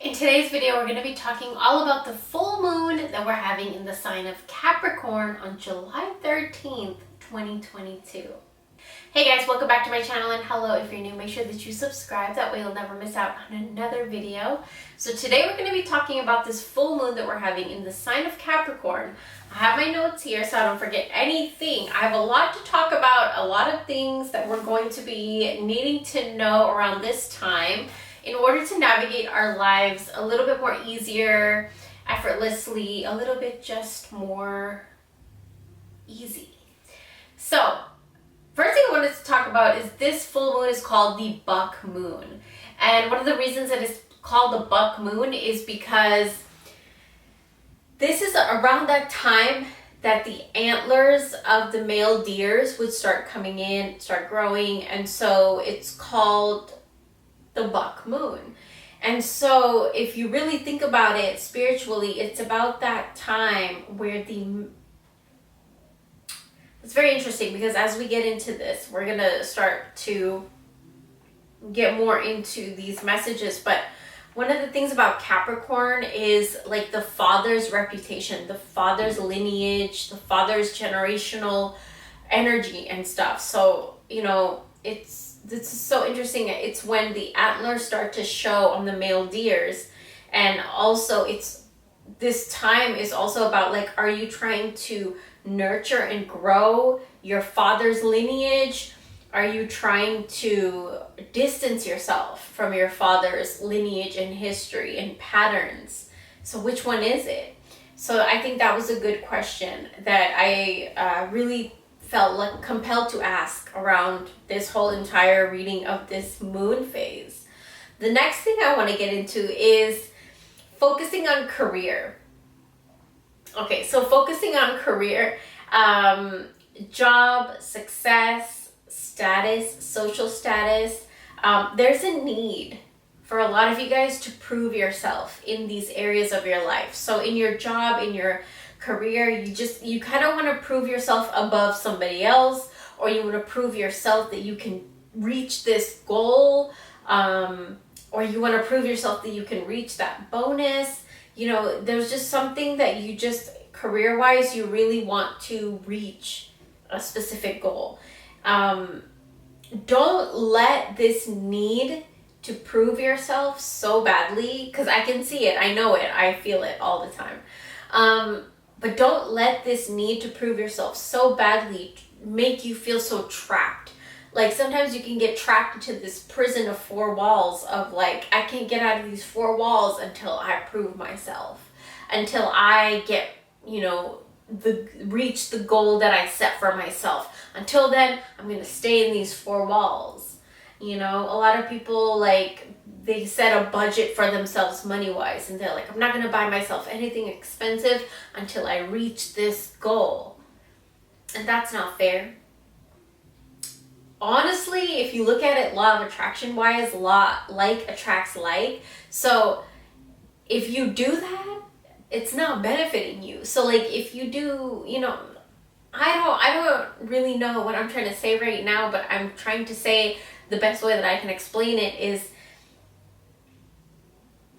In today's video, we're going to be talking all about the full moon that we're having in the sign of Capricorn on July 13th, 2022. Hey guys, welcome back to my channel, and hello if you're new, make sure that you subscribe, that way you'll never miss out on another video. So today we're going to be talking about this full moon that we're having in the sign of Capricorn. I have my notes here so I don't forget anything. I have a lot to talk about, a lot of things that we're going to be needing to know around this time in order to navigate our lives a little bit more easier, effortlessly, a little bit just more easy. So, first thing I wanted to talk about is this full moon is called the buck moon. And one of the reasons that it's called the buck moon is because this is around that time that the antlers of the male deers would start coming in, start growing, and so it's called the buck moon. And so if you really think about it spiritually, it's about that time where it's very interesting, because as we get into this, we're gonna start to get more into these messages. But one of the things about Capricorn is like the father's reputation, the father's lineage, the father's generational energy and stuff. So, you know, this is so interesting. It's when the antlers start to show on the male deers, and also this time is also about, like, are you trying to nurture and grow your father's lineage? Are you trying to distance yourself from your father's lineage and history and patterns? So which one is it? So I think that was a good question that I really felt like compelled to ask around this whole entire reading of this moon phase. The next thing I want to get into is focusing on career. Okay, so focusing on career, job, success, status, social status. There's a need for a lot of you guys to prove yourself in these areas of your life. So in your job, in your career, you kind of want to prove yourself above somebody else, or you want to prove yourself that you can reach this goal, or you want to prove yourself that you can reach that bonus. You know, there's just something that you just career-wise you really want to reach a specific goal. Don't let this need to prove yourself so badly, because I can see it, I know it, I feel it all the time. But don't let this need to prove yourself so badly make you feel so trapped. Like sometimes you can get trapped into this prison of four walls of like, I can't get out of these four walls until I prove myself, until I get, you know, reach the goal that I set for myself. Until then, I'm going to stay in these four walls. You know, a lot of people, like, they set a budget for themselves money-wise, and they're like, I'm not going to buy myself anything expensive until I reach this goal. And that's not fair. Honestly, if you look at it law of attraction-wise, like attracts like. So if you do that, it's not benefiting you. So like if you do, you know, I don't really know what I'm trying to say right now, but I'm trying to say the best way that I can explain it is,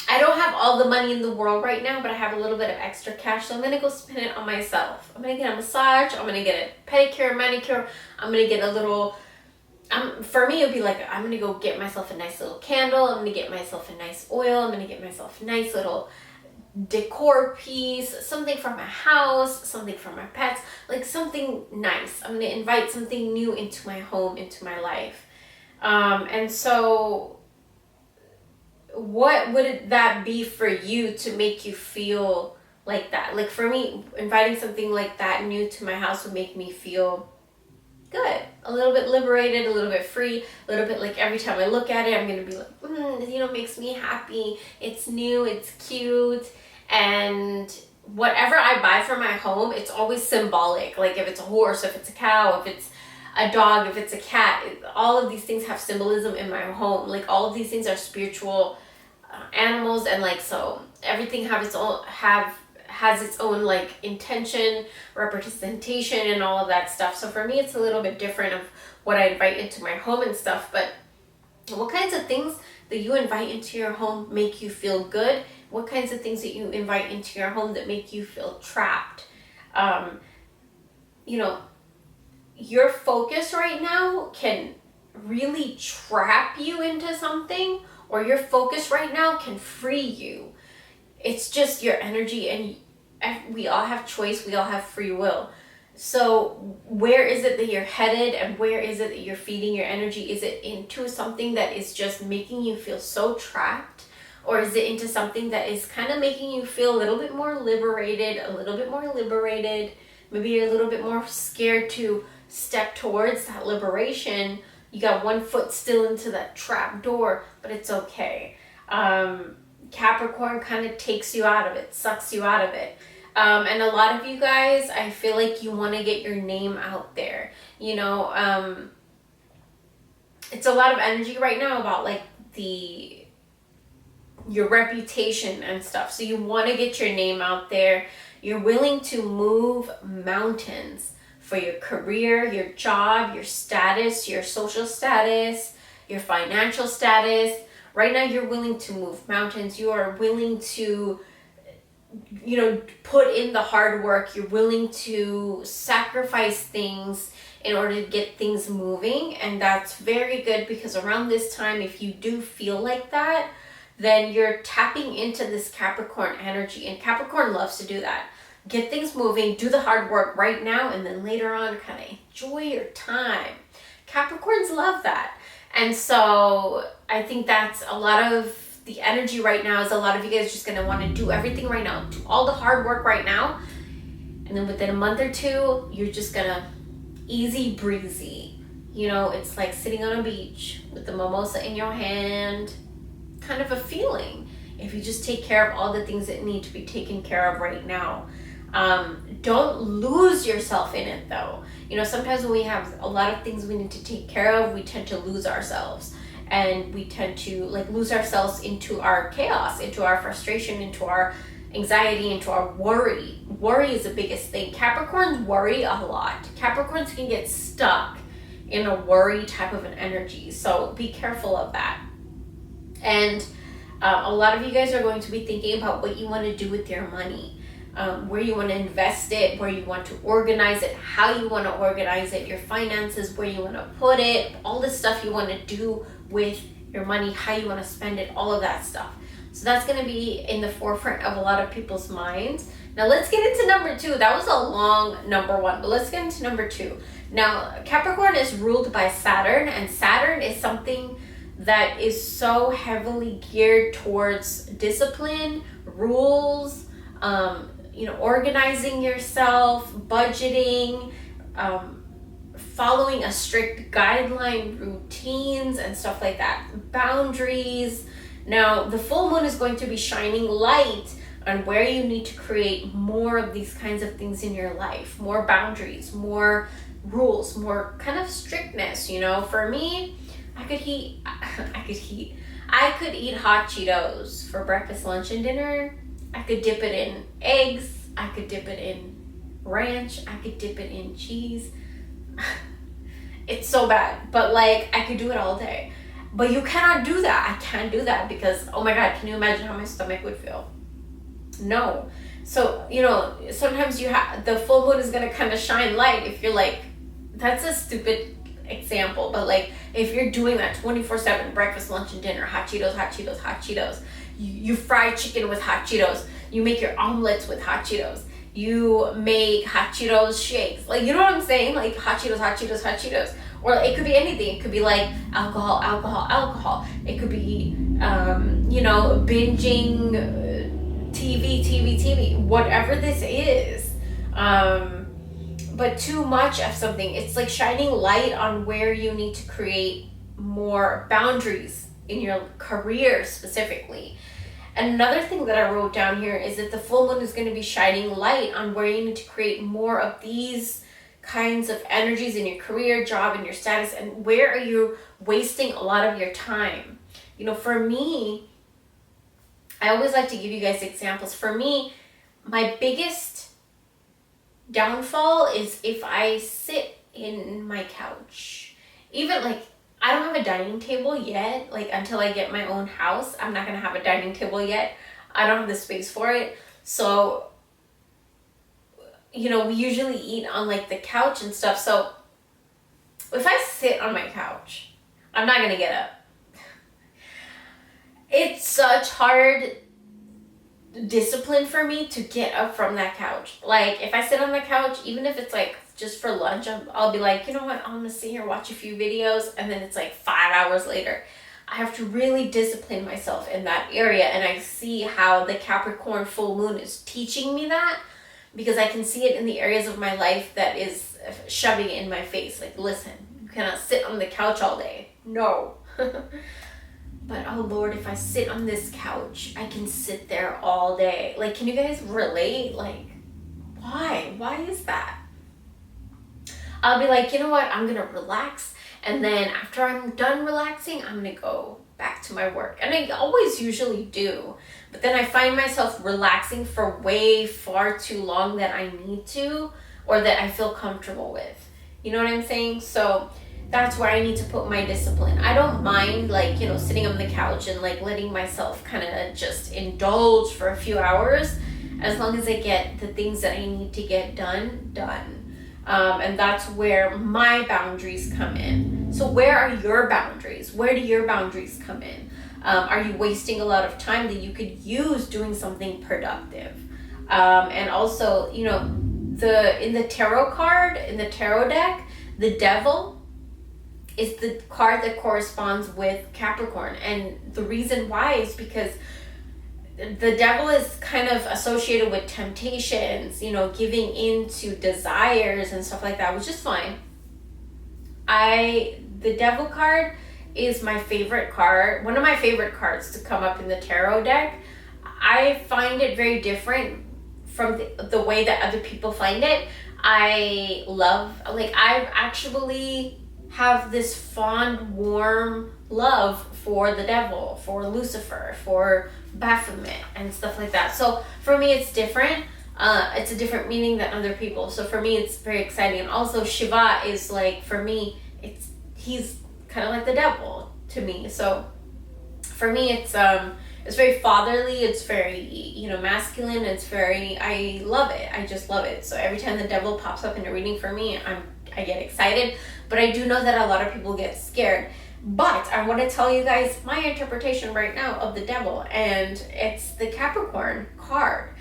I don't have all the money in the world right now, but I have a little bit of extra cash, so I'm going to go spend it on myself. I'm going to get a massage, I'm going to get a pedicure, manicure, I'm going to get a little, for me it would be like, I'm going to go get myself a nice little candle, I'm going to get myself a nice oil, I'm going to get myself a nice little decor piece, something for my house, something for my pets, like something nice. I'm going to invite something new into my home, into my life. And so what would that be for you to make you feel like that? Like for me, inviting something like that new to my house would make me feel good, a little bit liberated, a little bit free, a little bit like every time I look at it, I'm going to be like, you know, it makes me happy. It's new, it's cute. And whatever I buy for my home, it's always symbolic. Like if it's a horse, if it's a cow, if it's a dog, if it's a cat, all of these things have symbolism in my home. Like all of these things are spiritual animals, and like so everything has its own like intention, representation, and all of that stuff. So for me it's a little bit different of what I invite into my home and stuff. But What kinds of things that you invite into your home make you feel good? What kinds of things that you invite into your home that make you feel trapped? You know, your focus right now can really trap you into something, or your focus right now can free you. It's just your energy, and we all have choice, we all have free will. So where is it that you're headed, and where is it that you're feeding your energy? Is it into something that is just making you feel so trapped, or is it into something that is kind of making you feel a little bit more liberated, maybe you're a little bit more scared to step towards that liberation? You got one foot still into that trap door, but it's okay. Capricorn kind of takes you out of it, sucks you out of it. And a lot of you guys, I feel like you want to get your name out there. You know, it's a lot of energy right now about like your reputation and stuff. So you want to get your name out there. You're willing to move mountains for your career, your job, your status, your social status, your financial status. Right now you're willing to move mountains. You are willing to, you know, put in the hard work. You're willing to sacrifice things in order to get things moving. And that's very good, because around this time, if you do feel like that, then you're tapping into this Capricorn energy. And Capricorn loves to do that. Get things moving, do the hard work right now, and then later on kind of enjoy your time. Capricorns love that. And so I think that's a lot of the energy right now. Is a lot of you guys just going to want to do everything right now, do all the hard work right now, and then within a month or two, you're just going to easy breezy. You know, it's like sitting on a beach with the mimosa in your hand, kind of a feeling, if you just take care of all the things that need to be taken care of right now. Don't lose yourself in it though. You know, sometimes when we have a lot of things we need to take care of, we tend to lose ourselves, and we tend to like lose ourselves into our chaos, into our frustration, into our anxiety, into our worry. Worry is the biggest thing. Capricorns worry a lot. Capricorns can get stuck in a worry type of an energy. So be careful of that. And a lot of you guys are going to be thinking about what you want to do with your money. Where you want to invest it, where you want to organize it, how you want to organize it, your finances, where you want to put it, all the stuff you want to do with your money, how you want to spend it, all of that stuff. So that's going to be in the forefront of a lot of people's minds. Now let's get into number 2. That was a long number 1, but let's get into number 2. Now Capricorn is ruled by Saturn, and Saturn is something that is so heavily geared towards discipline, rules, you know, organizing yourself, budgeting, following a strict guideline, routines, and stuff like that. Boundaries. Now, the full moon is going to be shining light on where you need to create more of these kinds of things in your life. More boundaries, more rules, more kind of strictness. You know, for me, I could eat hot Cheetos for breakfast, lunch, and dinner. I could dip it in eggs. I could dip it in ranch. I could dip it in cheese. It's so bad, but like I could do it all day. But you cannot do that. I can't do that because, oh my God, can you imagine how my stomach would feel? No. So, you know, sometimes the full moon is going to kind of shine light if you're like, that's a stupid example, but like if you're doing that 24/7, breakfast, lunch, and dinner, hot Cheetos, hot Cheetos, hot Cheetos, you fry chicken with hot Cheetos, you make your omelets with hot Cheetos, you make hot Cheetos shakes, like, you know what I'm saying, like hot Cheetos, hot Cheetos, hot Cheetos. Or it could be anything. It could be like alcohol, alcohol, alcohol. It could be you know, binging TV, whatever this is. But too much of something, it's like shining light on where you need to create more boundaries in your career specifically. And another thing that I wrote down here is that the full moon is going to be shining light on where you need to create more of these kinds of energies in your career, job, and your status, and where are you wasting a lot of your time. You know, for me, I always like to give you guys examples. For me, my biggest downfall is if I sit in my couch. Even like, I don't have a dining table yet. Like, until I get my own house, I'm not gonna have a dining table yet. I don't have the space for it. So, you know, we usually eat on like the couch and stuff. So if I sit on my couch, I'm not gonna get up. It's such hard discipline for me to get up from that couch. Like, if I sit on the couch, even if it's like just for lunch, I'll be like, you know what, I'm gonna sit here, watch a few videos, and then it's like 5 hours later. I have to really discipline myself in that area, and I see how the Capricorn full moon is teaching me that, because I can see it in the areas of my life that is shoving it in my face. Like, listen, you cannot sit on the couch all day. No. But oh Lord, if I sit on this couch, I can sit there all day. Like, can you guys relate? Like, why? Why is that? I'll be like, you know what? I'm gonna relax. And then after I'm done relaxing, I'm gonna go back to my work. And I always usually do. But then I find myself relaxing for way far too long that I need to, or that I feel comfortable with. You know what I'm saying? So that's where I need to put my discipline. I don't mind, like, you know, sitting on the couch and like letting myself kind of just indulge for a few hours, as long as I get the things that I need to get done. And that's where my boundaries come in. So where are your boundaries? Where do your boundaries come in? Are you wasting a lot of time that you could use doing something productive? And also, you know, in the tarot card, in the tarot deck, the devil is the card that corresponds with Capricorn. And the reason why is because the devil is kind of associated with temptations, you know, giving in to desires and stuff like that, which is fine. The devil card is my favorite card, one of my favorite cards to come up in the tarot deck. I find it very different from the way that other people find it. I actually have this fond, warm love for the devil, for Lucifer, for Baphomet and stuff like that. So for me, it's different. It's a different meaning than other people. So for me, it's very exciting. And also Shiva is like, for me, he's kind of like the devil to me. So for me, it's very fatherly. It's very, you know, masculine. I love it. I just love it. So every time the devil pops up in a reading for me, I get excited. But I do know that a lot of people get scared. But I want to tell you guys my interpretation right now of the devil, and it's the Capricorn card.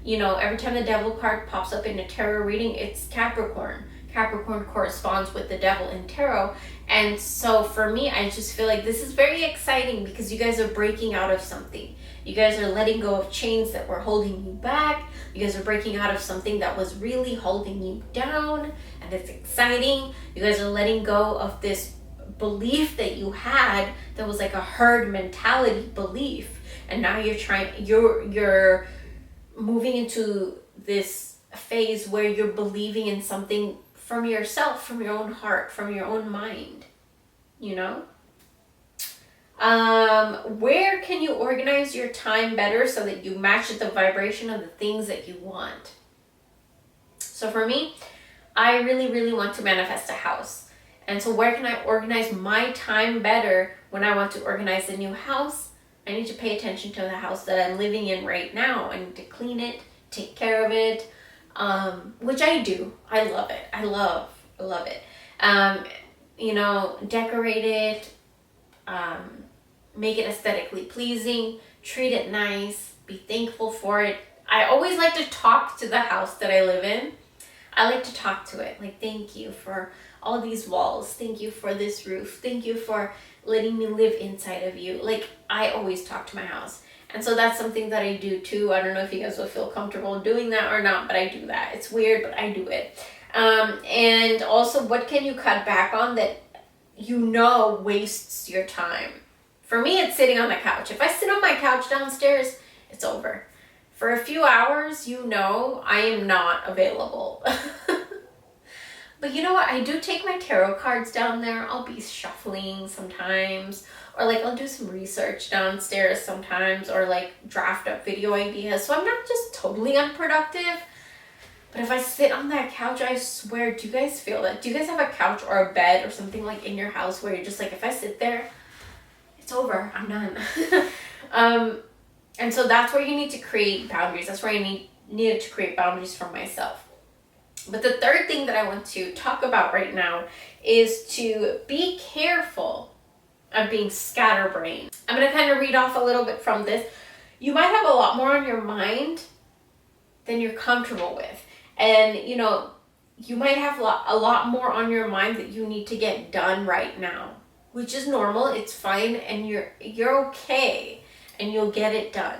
You know, every time the devil card pops up in a tarot reading, it's Capricorn. Capricorn corresponds with the devil in tarot. And so for me, I just feel like this is very exciting because you guys are breaking out of something. You guys are letting go of chains that were holding you back. You guys are breaking out of something that was really holding you down, and it's exciting. You guys are letting go of this belief that you had that was like a herd mentality belief, and now you're moving into this phase where you're believing in something from yourself, from your own heart, from your own mind, you know? Where can you organize your time better so that you match the vibration of the things that you want? So for me, I really, really want to manifest a house. And so where can I organize my time better when I want to organize a new house? I need to pay attention to the house that I'm living in right now. I need to clean it, take care of it, which I do. I love it. I love it. You know, decorate it, make it aesthetically pleasing, treat it nice, be thankful for it. I always like to talk to the house that I live in. I like to talk to it. Like, thank you for all these walls. Thank you for this roof. Thank you for letting me live inside of you. Like, I always talk to my house. And so that's something that I do too. I don't know if you guys will feel comfortable doing that or not, but I do that. It's weird, but I do it. And also, what can you cut back on that you know wastes your time? For me, it's sitting on the couch. If I sit on my couch downstairs, it's over. For a few hours, you know, I am not available. But you know what? I do take my tarot cards down there. I'll be shuffling sometimes, or like I'll do some research downstairs sometimes, or like draft up video ideas. So I'm not just totally unproductive, But if I sit on that couch, I swear, do you guys feel that? Do you guys have a couch or a bed or something like in your house where you're just like, if I sit there, it's over, I'm done. And so that's where you need to create boundaries. That's where I needed to create boundaries for myself. But the third thing that I want to talk about right now is to be careful of being scatterbrained. I'm going to kind of read off a little bit from this. You might have a lot more on your mind than you're comfortable with. And, you know, you might have a lot more on your mind that you need to get done right now, which is normal. It's fine, and you're okay, and you'll get it done.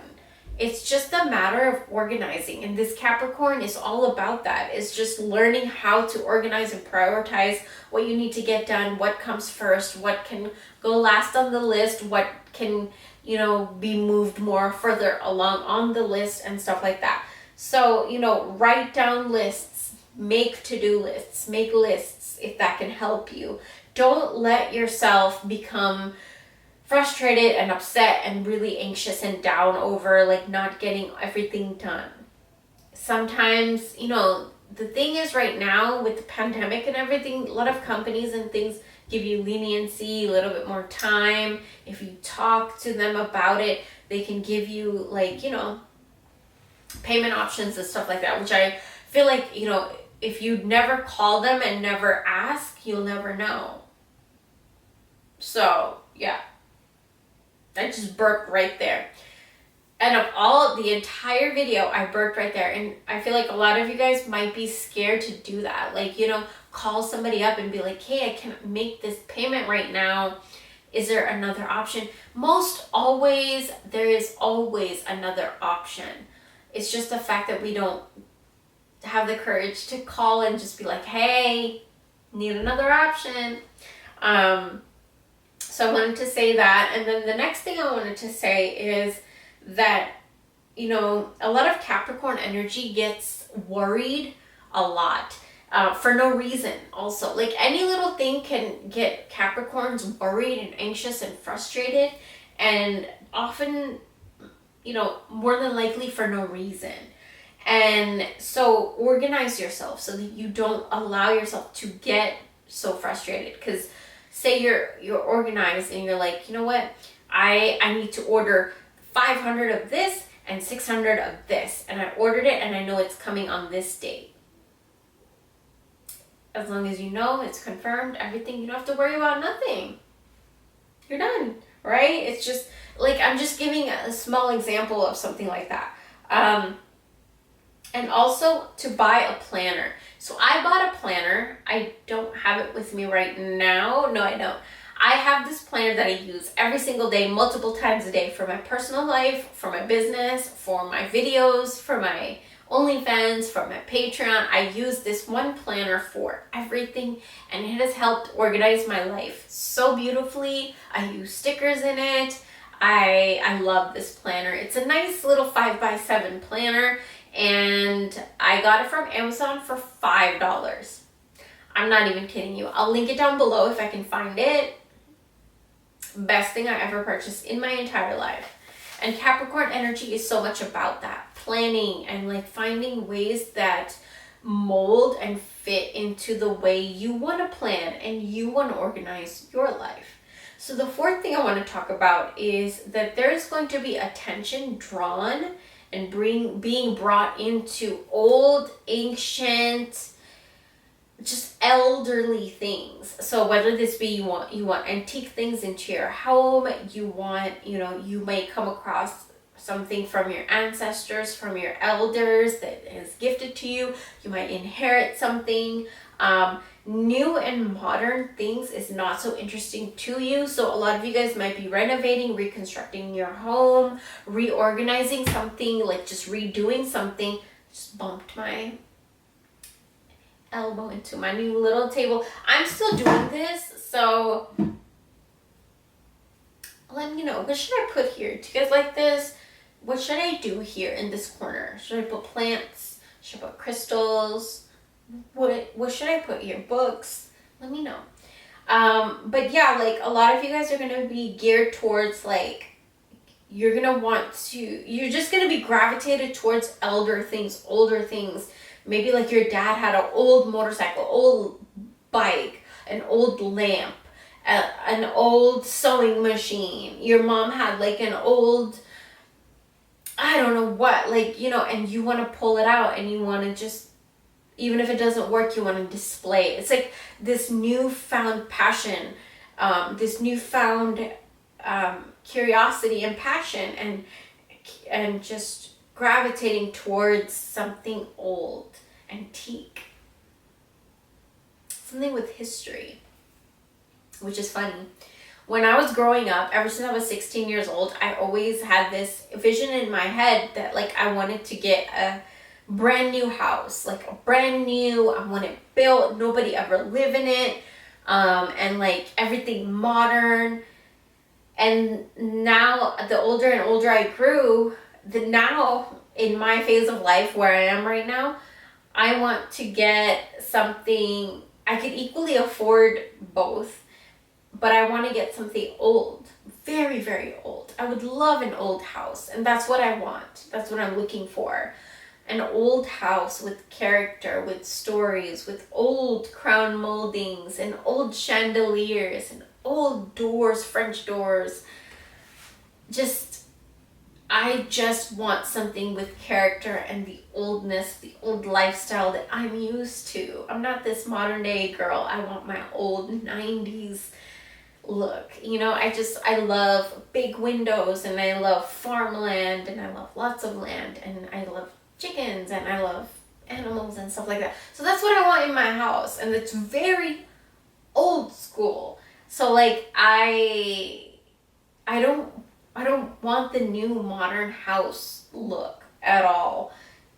It's just a matter of organizing, and this Capricorn is all about that. It's just learning how to organize and prioritize what you need to get done, what comes first, what can go last on the list, what can, you know, be moved more further along on the list and stuff like that. So, you know, write down lists, make to-do lists, make lists if that can help you. Don't let yourself become frustrated and upset and really anxious and down over like not getting everything done. Sometimes, you know, the thing is right now with the pandemic and everything, a lot of companies and things give you leniency, a little bit more time. If you talk to them about it, they can give you like, you know, payment options and stuff like that, which I feel like, you know, if you never call them and never ask, you'll never know. So, yeah. I just burped right there. And of all the entire video, I burped right there. And I feel like a lot of you guys might be scared to do that. Like, you know, call somebody up and be like, hey, I can't make this payment right now. Is there another option? Most always, there is always another option. It's just the fact that we don't have the courage to call and just be like, hey, need another option. So I wanted to say that. And then the next thing I wanted to say is that, you know, a lot of Capricorn energy gets worried a lot for no reason also. Like any little thing can get Capricorns worried and anxious and frustrated, and often, you know, more than likely for no reason. And so organize yourself so that you don't allow yourself to get so frustrated. Because say you're organized and you're like, you know what, I need to order 500 of this and 600 of this, and I ordered it and I know it's coming on this date. As long as you know it's confirmed, everything, you don't have to worry about nothing. You're done, right? It's just like, I'm just giving a small example of something like that. And also to buy a planner. So I bought a planner. I don't have it with me right now. No, I don't. I have this planner that I use every single day, multiple times a day, for my personal life, for my business, for my videos, for my OnlyFans, for my Patreon. I use this one planner for everything, and it has helped organize my life so beautifully. I use stickers in it. I love this planner. It's a nice little 5x7 planner, and I got it from Amazon for $5. I'm not even kidding you. I'll link it down below if I can find it. Best thing I ever purchased in my entire life. And Capricorn energy is so much about that. Planning and like finding ways that mold and fit into the way you want to plan and you want to organize your life. So the fourth thing I want to talk about is that there's going to be attention drawn and being brought into old, ancient, just elderly things. So whether this be you want antique things into your home, you may come across something from your ancestors, from your elders that is gifted to you. You might inherit something. New and modern things is not so interesting to you. So a lot of you guys might be renovating, reconstructing your home, reorganizing something, like just redoing something. Just bumped my elbow into my new little table. I'm still doing this, so let me know. What should I put here? Do you guys like this? What should I do here in this corner? Should I put plants? Should I put crystals? What should I put here? Books? Let me know. But yeah, like a lot of you guys are gonna be geared towards like, you're just gonna be gravitated towards elder things, older things, Maybe like your dad had an old motorcycle, old bike, an old lamp, an old sewing machine. Your mom had like an old, I don't know what, like, you know, and you want to pull it out and you want to just, even if it doesn't work, you want to display it. It's like this newfound passion, this newfound curiosity and passion, and just gravitating towards something old, antique, something with history, which is funny. When I was growing up, ever since I was 16 years old, I always had this vision in my head that like I wanted to get a brand new house, like a brand new, I want it built, nobody ever live in it, and like everything modern. And now the older and older I grew, now in my phase of life where I am right now, I want to get something, I could equally afford both, but I want to get something old, very, very old. I would love an old house, and that's what I want. That's what I'm looking for. An old house with character, with stories, with old crown moldings and old chandeliers and old doors, French doors. I just want something with character and the oldness, the old lifestyle that I'm used to. I'm not this modern day girl. I want my old 90s look. You know, I love big windows, and I love farmland, and I love lots of land, and I love chickens, and I love animals and stuff like that. So that's what I want in my house, and it's very old school. So like I don't want the new modern house look at all.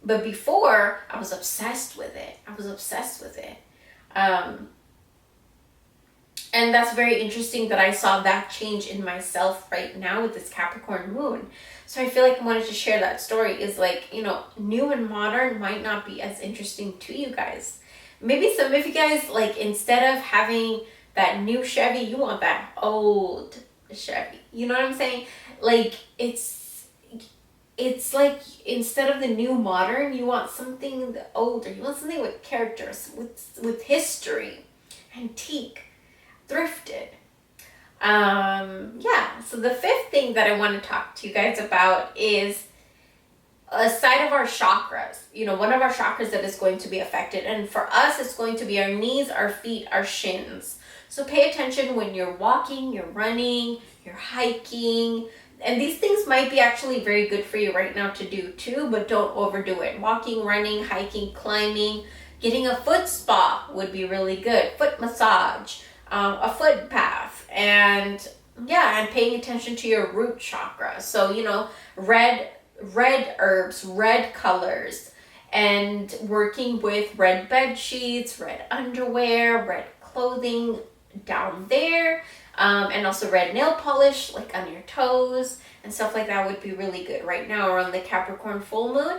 But before, I was obsessed with it. And that's very interesting that I saw that change in myself right now with this Capricorn moon. So I feel like I wanted to share that story, is like, you know, new and modern might not be as interesting to you guys. Maybe some of you guys, like, instead of having that new Chevy, you want that old Chevy. You know what I'm saying? Like, it's like, instead of the new modern, you want something older. You want something with characters, with history, antique, thrifted. Yeah, so the fifth thing that I want to talk to you guys about is a side of our chakras. You know, one of our chakras that is going to be affected. And for us, it's going to be our knees, our feet, our shins. So pay attention when you're walking, you're running, you're hiking. And these things might be actually very good for you right now to do too, but don't overdo it. Walking, running, hiking, climbing, getting a foot spa would be really good. Foot massage, a foot bath, and yeah, and paying attention to your root chakra. So, you know, red herbs, red colors, and working with red bed sheets, red underwear, red clothing down there, and also red nail polish like on your toes and stuff like that would be really good right now around the Capricorn full moon.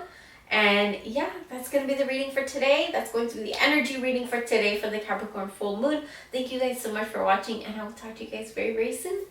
And yeah, that's going to be the reading for today. That's going to be the energy reading for today for the Capricorn full moon. Thank you guys so much for watching, and I will talk to you guys very, very soon.